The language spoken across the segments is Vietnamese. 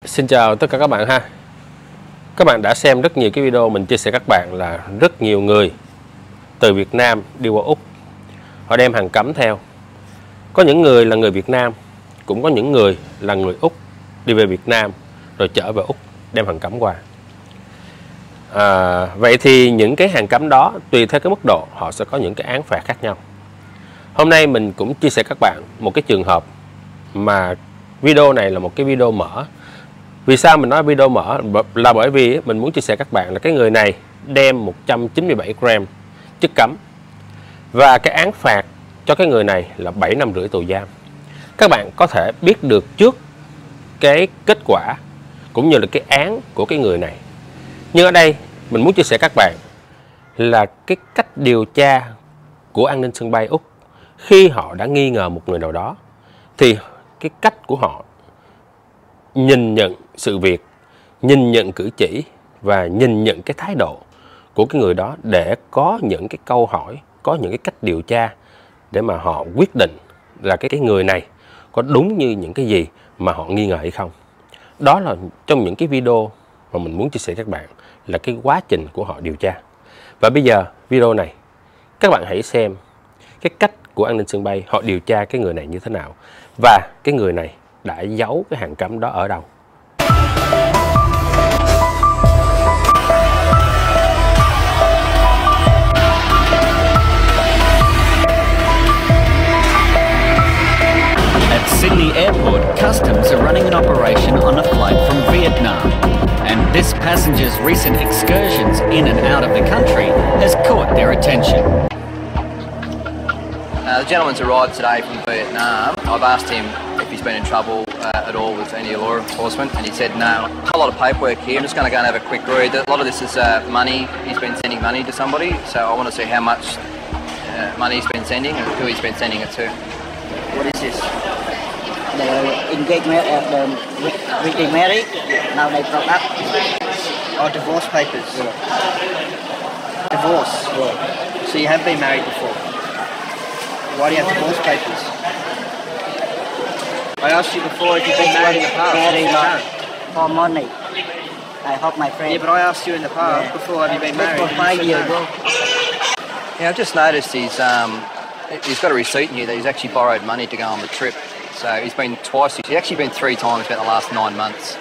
Xin chào tất cả các bạn ha. Các bạn đã xem rất nhiều cái video mình chia sẻ các bạn là rất nhiều người từ Việt Nam đi qua Úc, họ đem hàng cấm theo. Có những người là người Việt Nam, cũng có những người là người Úc đi về Việt Nam rồi trở về Úc đem hàng cấm qua. Vậy thì những cái hàng cấm đó tùy theo cái mức độ họ sẽ có những cái án phạt khác nhau. Hôm nay mình cũng chia sẻ các bạn một cái trường hợp mà video này là một cái video mở. Vì sao mình nói video mở là bởi vì mình muốn chia sẻ các bạn là cái người này đem 197 gram chất cấm và cái án phạt cho cái người này là 7 năm rưỡi tù giam. Các bạn có thể biết được trước cái kết quả cũng như là cái án của cái người này. Nhưng ở đây mình muốn chia sẻ các bạn là cái cách điều tra của an ninh sân bay Úc khi họ đã nghi ngờ một người nào đó, thì cái cách của họ nhìn nhận sự việc, nhìn nhận cử chỉ và nhìn nhận cái thái độ của cái người đó để có những cái câu hỏi, có những cái cách điều tra để mà họ quyết định là cái người này có đúng như những cái gì mà họ nghi ngờ hay không. Đó là trong những cái video mà mình muốn chia sẻ các bạn là cái quá trình của họ điều tra. Và bây giờ video này các bạn hãy xem cái cách của an ninh sân bay họ điều tra cái người này như thế nào và cái người này đã giấu cái hàng cấm đó ở đâu. At Sydney Airport, Customs are running an operation on a flight from Vietnam, and this passenger's recent excursions in and out of the country has caught their attention. The gentleman's arrived today from Vietnam. I've asked him if he's been in trouble at all with any law enforcement, and he said no. A whole lot of paperwork here. I'm just going to go and have a quick read. A lot of this is money. He's been sending money to somebody, so I want to see how much money he's been sending and who he's been sending it to. What is this? The engagement of the recently married, now they broke up. Oh, divorce papers. Yeah. Divorce. Yeah. So you have been married before. Why do you have divorce papers? I asked you before if you've been married in the past. Married for money. I help my friend. Yeah, but I asked you in the past before, have you been married? For 5 years ago. Yeah, I've just noticed he's got a receipt in here that he's actually borrowed money to go on the trip. So he's been twice. He's actually been 3 times in the last 9 months.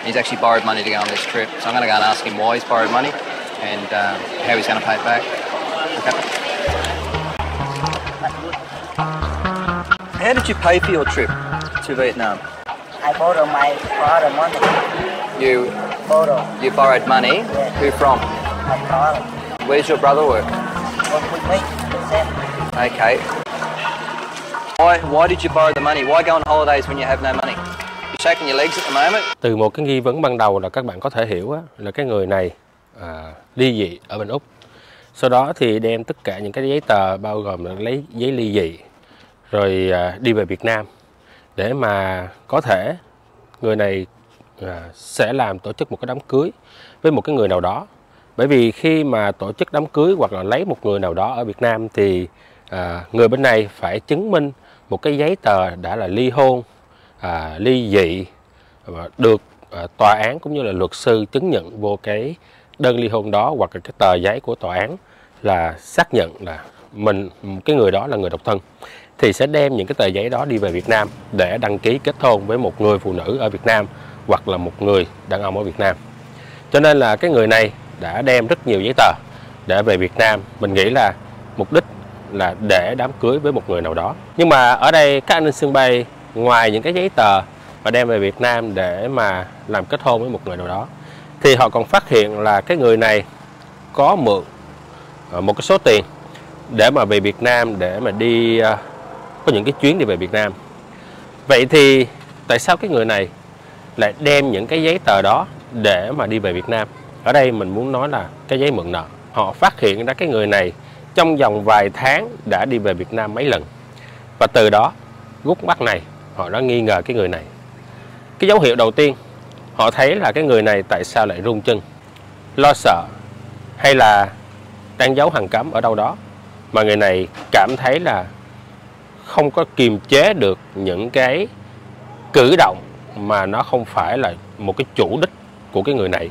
He's actually borrowed money to go on this trip. So I'm going to go and ask him why he's borrowed money and how he's going to pay it back. Okay. How did you pay for your trip to Vietnam? I borrowed my father money. You borrowed money? Yeah. Who from? My father. Where's your brother work? Work with me. Okay. Why did you borrow the money? Why go on holidays when you have no money? You're shaking your legs at the moment. Từ một cái nghi vấn ban đầu là các bạn có thể hiểu là cái người này ly dị ở bên Úc. Sau đó thì đem tất cả những cái giấy tờ bao gồm là lấy giấy ly dị rồi đi về Việt Nam để mà có thể người này sẽ tổ chức một cái đám cưới với một cái người nào đó. Bởi vì khi mà tổ chức đám cưới hoặc là lấy một người nào đó ở Việt Nam thì người bên này phải chứng minh một cái giấy tờ đã là ly hôn, ly dị và được tòa án cũng như là luật sư chứng nhận vô cái đơn ly hôn đó, hoặc là cái tờ giấy của tòa án là xác nhận là cái người đó là người độc thân, thì sẽ đem những cái tờ giấy đó đi về Việt Nam để đăng ký kết hôn với một người phụ nữ ở Việt Nam hoặc là một người đàn ông ở Việt Nam. Cho nên là cái người này đã đem rất nhiều giấy tờ để về Việt Nam. Mình nghĩ là mục đích là để đám cưới với một người nào đó. Nhưng mà ở đây các an ninh sân bay ngoài những cái giấy tờ mà đem về Việt Nam để mà làm kết hôn với một người nào đó, thì họ còn phát hiện là cái người này có mượn một cái số tiền để mà về Việt Nam, để mà đi có những cái chuyến đi về Việt Nam. Vậy thì tại sao cái người này lại đem những cái giấy tờ đó để mà đi về Việt Nam? Ở đây mình muốn nói là cái giấy mượn nợ. Họ phát hiện ra cái người này trong vòng vài tháng đã đi về Việt Nam mấy lần. Và từ đó, gút mắt này, họ đã nghi ngờ cái người này. Cái dấu hiệu đầu tiên, họ thấy là cái người này tại sao lại run chân, lo sợ, hay là đang giấu hàng cấm ở đâu đó, mà người này cảm thấy là không có kiềm chế được những cái cử động mà nó không phải là một cái chủ đích của cái người này.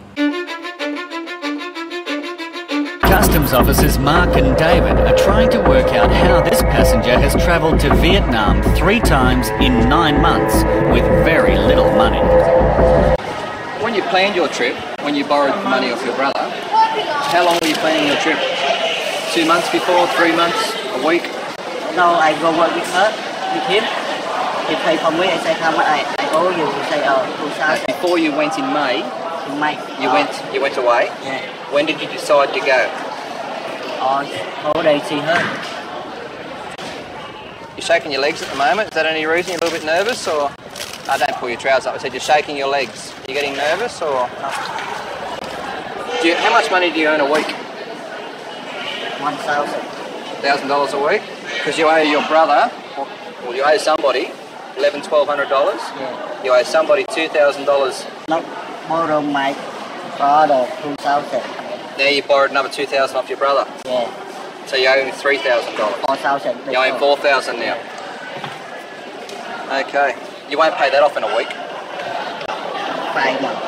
Customs officers Mark and David are trying to work out how this passenger has travelled to Vietnam 3 times in 9 months with very little money. When you planned your trip, when you borrowed money off your brother, how long were you planning your trip? 2 months before, 3 months, a week? No, I go work with her, with him. He pay for me. I say how much I owe you. He say 2,000. Before you went in May, In May. you went away. Yeah. When did you decide to go? On holiday see her. You're shaking your legs at the moment. Is that any reason you're a little bit nervous, or? Don't pull your trousers up. I said you're shaking your legs. You getting nervous, or? How much money do you earn a week? 1,000. $1,000 a week? Because you owe your brother, or you owe somebody, $1,100-$1,200. Yeah. You owe somebody $2,000. No, borrow my brother 2,000. Now you borrowed another $2,000 off your brother. Yeah. So you owe him $3,000. 4,000. You owe him $4,000 now. Okay. You won't pay that off in a week. 5 months.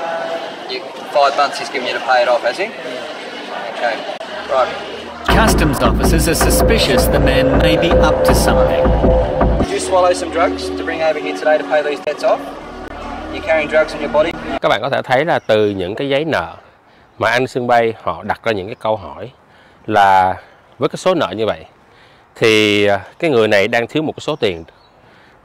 5 months he's given you to pay it off, has he? Yeah. Okay. Right. Customs officers are suspicious the man may be up to something. Did you swallow some drugs to bring over here today to pay these debts off? You carrying drugs in your body? Các bạn có thể thấy là từ những cái giấy nợ mà anh sân bay họ đặt ra những cái câu hỏi là với cái số nợ như vậy thì cái người này đang thiếu một cái số tiền.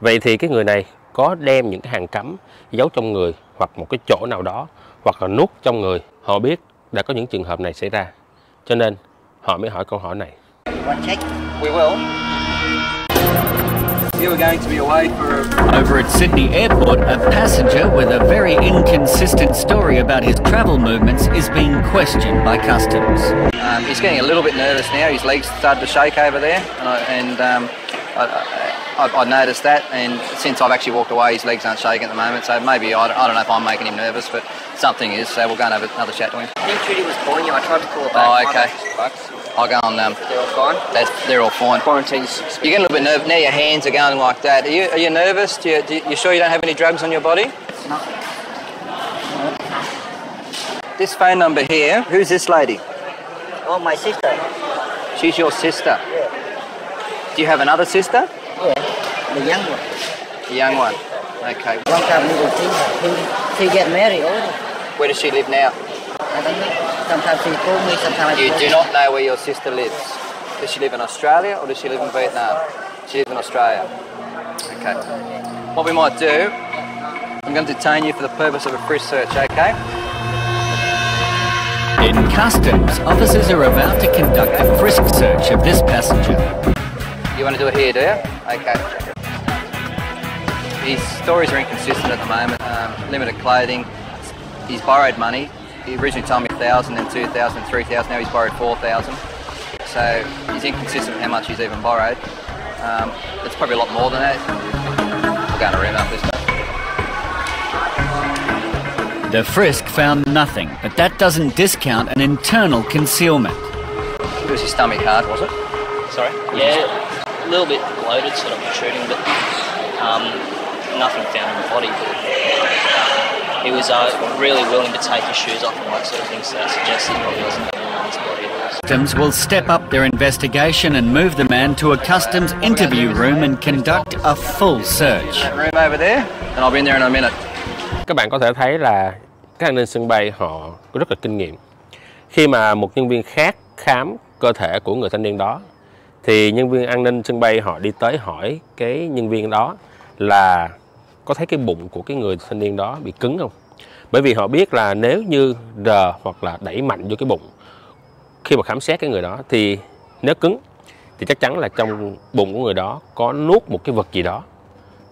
Vậy thì cái người này có đem những cái hàng cấm giấu trong người hoặc một cái chỗ nào đó hoặc là nuốt trong người. Họ biết đã có những trường hợp này xảy ra, cho nên họ mới hỏi câu hỏi này. One check. We will. You were going to be away for... Over at Sydney Airport, a passenger with a very inconsistent story about his travel movements is being questioned by customs. He's getting a little bit nervous now. His legs started to shake over there, I noticed that. And since I've actually walked away, his legs aren't shaking at the moment. So maybe I don't know if I'm making him nervous, but something is. So we'll go and have another chat to him. I think Trudy was calling you. I tried to call her back. Oh, okay. I'll go on. They're all fine. They're all fine. Quarantine's. You're getting a little bit nervous. Now your hands are going like that. Are you nervous? You sure you don't have any drugs on your body? No. This phone number here. Who's this lady? Oh, my sister. She's your sister. Yeah. Do you have another sister? Yeah. The young one. The young one. Okay. Long time we will see her. She get married already. Where does she live now? I don't know. Sometimes she call me, sometimes I You call do her. not know where your sister lives. Does she live in Australia or does she live in Vietnam? She lives in Australia. Okay. What we might do, I'm going to detain you for the purpose of a frisk search, okay? In customs, officers are about to conduct a frisk search of this passenger. You want to do it here, do you? Okay. His stories are inconsistent at the moment. Limited clothing. He's borrowed money. He originally told me 1,000, then 2,000, 3,000. Now he's borrowed 4,000. So he's inconsistent with how much he's even borrowed. It's probably a lot more than that. We'll go in a room after this. The frisk found nothing, but that doesn't discount an internal concealment. It was his stomach hard, was it? Sorry? Yeah, a little bit bloated, sort of protruding, but nothing found in the body. He was really willing to take his shoes off and that sort of thing, so that suggests he probably wasn't going on his body at all. Customs will step up their investigation and move the man to a customs interview room and conduct a full search. That room over there, and I'll be in there in a minute. Các bạn có thể thấy là các an ninh sân bay họ có rất là kinh nghiệm. Khi mà một nhân viên khác khám cơ thể của người thanh niên đó thì nhân viên an ninh sân bay họ đi tới hỏi cái nhân viên đó là có thấy cái bụng của cái người thanh niên đó bị cứng không? Bởi vì họ biết là nếu như rờ hoặc là đẩy mạnh vô cái bụng khi mà khám xét cái người đó thì nếu cứng thì chắc chắn là trong bụng của người đó có nuốt một cái vật gì đó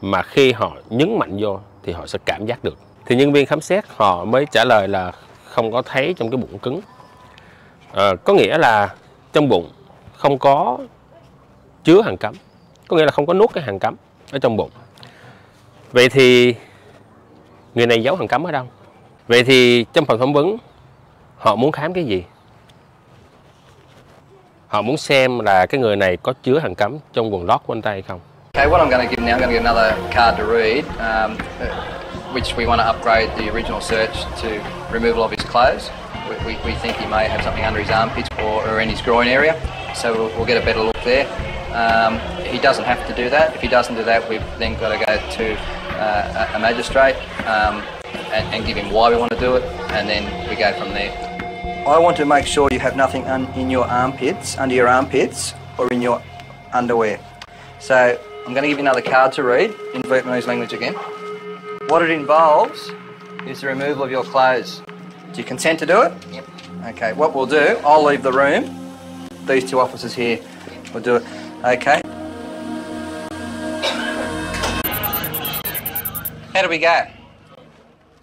mà khi họ nhấn mạnh vô thì họ sẽ cảm giác được. Thì nhân viên khám xét họ mới trả lời là không có thấy trong cái bụng cứng. Có nghĩa là trong bụng không có chứa hàng cấm, có nghĩa là không có nuốt cái hàng cấm ở trong bụng. Vậy thì người này giấu hàng cấm ở đâu? Vậy thì trong phần phỏng vấn họ muốn khám cái gì? Họ muốn xem là cái người này có chứa hàng cấm trong quần lót của anh ta hay không. Okay, what I'm going to give now, I'm going to give another card to read. which we want to upgrade the original search to removal of his clothes. We think he may have something under his armpits or in his groin area, so we'll get a better look there. He doesn't have to do that. If he doesn't do that, we've then got to go to a magistrate and give him why we want to do it, and then we go from there. I want to make sure you have nothing in your armpits, under your armpits, or in your underwear. So I'm going to give you another card to read in Vietnamese language again. What it involves is the removal of your clothes. Do you consent to do it? Yep. Okay, what we'll do, I'll leave the room. These two officers here will do it. Okay. How do we go?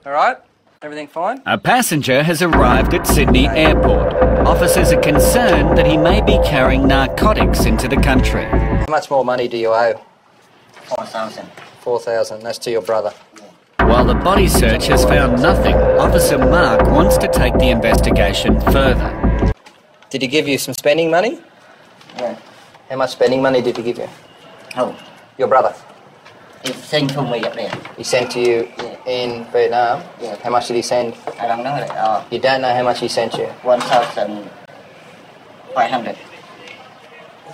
All right? Everything fine? A passenger has arrived at Sydney Airport. Officers are concerned that he may be carrying narcotics into the country. How much more money do you owe? 4,000. 4,000. That's to your brother. While the body search has found nothing, Officer Mark wants to take the investigation further. Did he give you some spending money? Yeah. How much spending money did he give you? Oh, Your brother. he sent for me up there. He sent to you in Vietnam? Yeah. How much did he send? I don't know. You don't know how much he sent you? 1,500.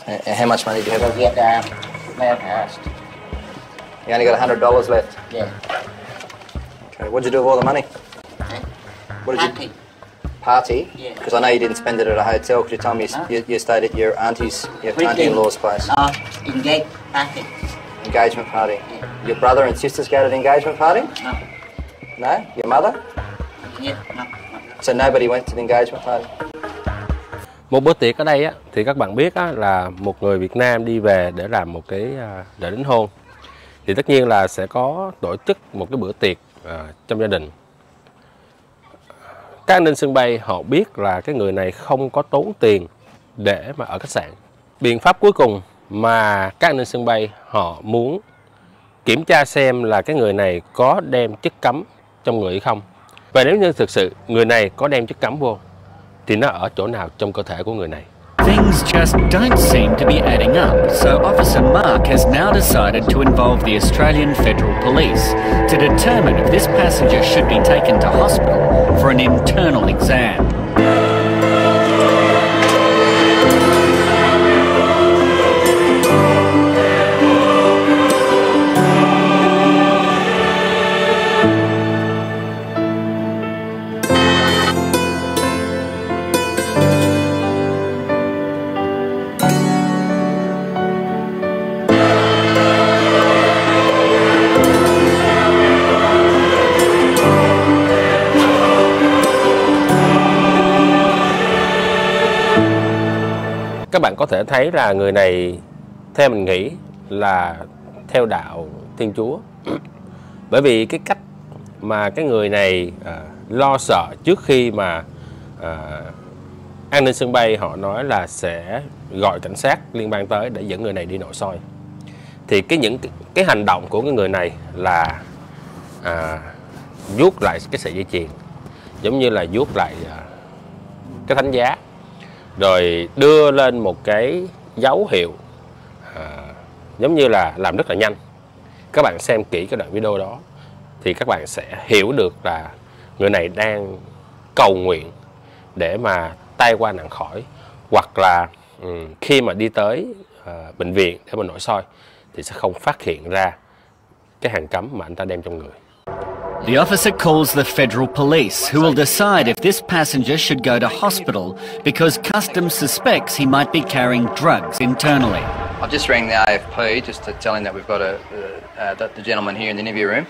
And how much money do you For have? Vietnam, America. You only got $100 left. Yeah. Okay. What'd you do with all the money? What did Party. you party? Yeah. Because I know you didn't spend it at a hotel. Could you tell me you stayed at your auntie-in-law's place? Engage party. Engagement party. Yeah. Your brother and sisters go to the engagement party? No. No? Your mother? Yeah. No. So nobody went to the engagement party? Một bữa tiệc ở đây á, thì các bạn biết á, là một người Việt Nam đi về để làm một cái lễ đính hôn. Thì tất nhiên là sẽ có tổ chức một cái bữa tiệc trong gia đình. Các an ninh sân bay họ biết là cái người này không có tốn tiền để mà ở khách sạn. Biện pháp cuối cùng mà các an ninh sân bay họ muốn kiểm tra xem là cái người này có đem chất cấm trong người hay không. Và nếu như thực sự người này có đem chất cấm vô thì nó ở chỗ nào trong cơ thể của người này. Things just don't seem to be adding up, so Officer Mark has now decided to involve the Australian Federal Police to determine if this passenger should be taken to hospital for an internal exam. Các bạn có thể thấy là người này theo mình nghĩ là theo đạo Thiên Chúa. Bởi vì cái cách mà cái người này lo sợ trước khi mà an ninh sân bay họ nói là sẽ gọi cảnh sát liên bang tới để dẫn người này đi nội soi. Thì cái hành động của cái người này là vuốt lại cái sợi dây chuyền, giống như là vuốt lại cái thánh giá, rồi đưa lên một cái dấu hiệu giống như là làm rất là nhanh. Các bạn xem kỹ cái đoạn video đó thì các bạn sẽ hiểu được là người này đang cầu nguyện để mà tai qua nạn khỏi, hoặc là khi mà đi tới bệnh viện để mà nội soi thì sẽ không phát hiện ra cái hàng cấm mà anh ta đem trong người. The officer calls the Federal Police, who will decide if this passenger should go to hospital because Customs suspects he might be carrying drugs internally. I've just rang the AFP just to tell him that we've got the gentleman here in the interview room.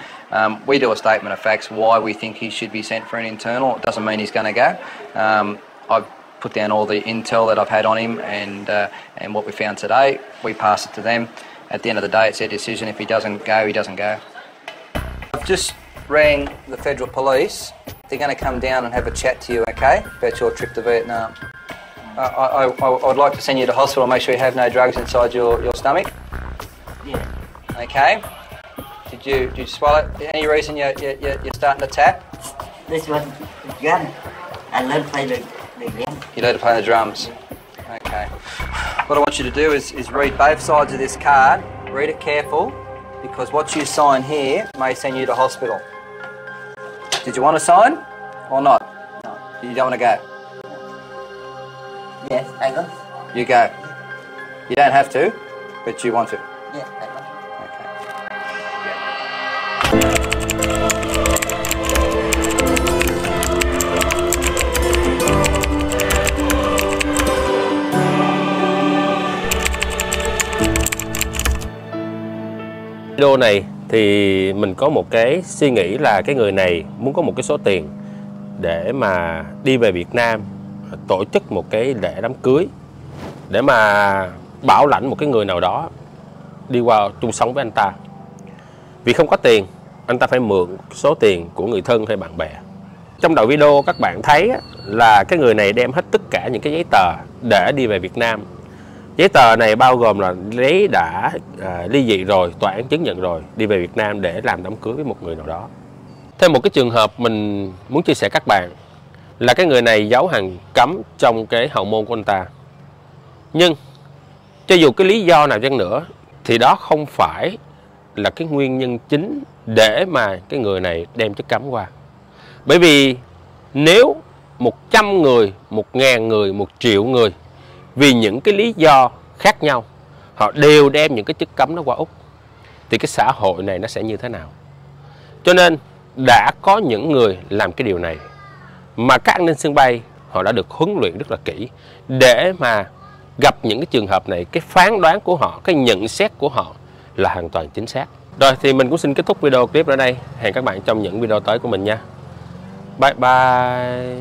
We do a statement of facts why we think he should be sent for an internal. It doesn't mean he's going to go. I've put down all the intel that I've had on him and what we found today. We pass it to them. At the end of the day, it's their decision. If he doesn't go, he doesn't go. I've just rang the Federal Police. They're going to come down and have a chat to you, okay, about your trip to Vietnam. I'd like to send you to hospital, make sure you have no drugs inside your stomach. Yeah. Okay. Did you swallow? Any reason you're starting to tap? This one is gun. I learned to play the drum. You learn to play the drums. Okay. What I want you to do is read both sides of this card. Read it careful, because what you sign here may send you to hospital. Did you want to sign or not? No. You don't want to go? Yes, I go. You go. You don't have to, but you want to. Yes, I go. Video này thì mình có một cái suy nghĩ là cái người này muốn có một cái số tiền để mà đi về Việt Nam tổ chức một cái lễ đám cưới, để mà bảo lãnh một cái người nào đó đi qua chung sống với anh ta. Vì không có tiền, anh ta phải mượn số tiền của người thân hay bạn bè. Trong đầu video các bạn thấy là cái người này đem hết tất cả những cái giấy tờ để đi về Việt Nam. Giấy tờ này bao gồm là giấy đã ly dị rồi, tòa án chứng nhận rồi, đi về Việt Nam để làm đám cưới với một người nào đó. Thêm một cái trường hợp mình muốn chia sẻ các bạn là cái người này giấu hàng cấm trong cái hậu môn của anh ta. Nhưng cho dù cái lý do nào chăng nữa thì đó không phải là cái nguyên nhân chính để mà cái người này đem chất cấm qua. Bởi vì nếu 100 người, 1000 người, 1 triệu người vì những cái lý do khác nhau họ đều đem những cái chất cấm nó qua Úc thì cái xã hội này nó sẽ như thế nào? Cho nên đã có những người làm cái điều này mà các an ninh sân bay họ đã được huấn luyện rất là kỹ để mà gặp những cái trường hợp này, cái phán đoán của họ, cái nhận xét của họ là hoàn toàn chính xác. Rồi thì mình cũng xin kết thúc video clip ở đây. Hẹn các bạn trong những video tới của mình nha. Bye bye.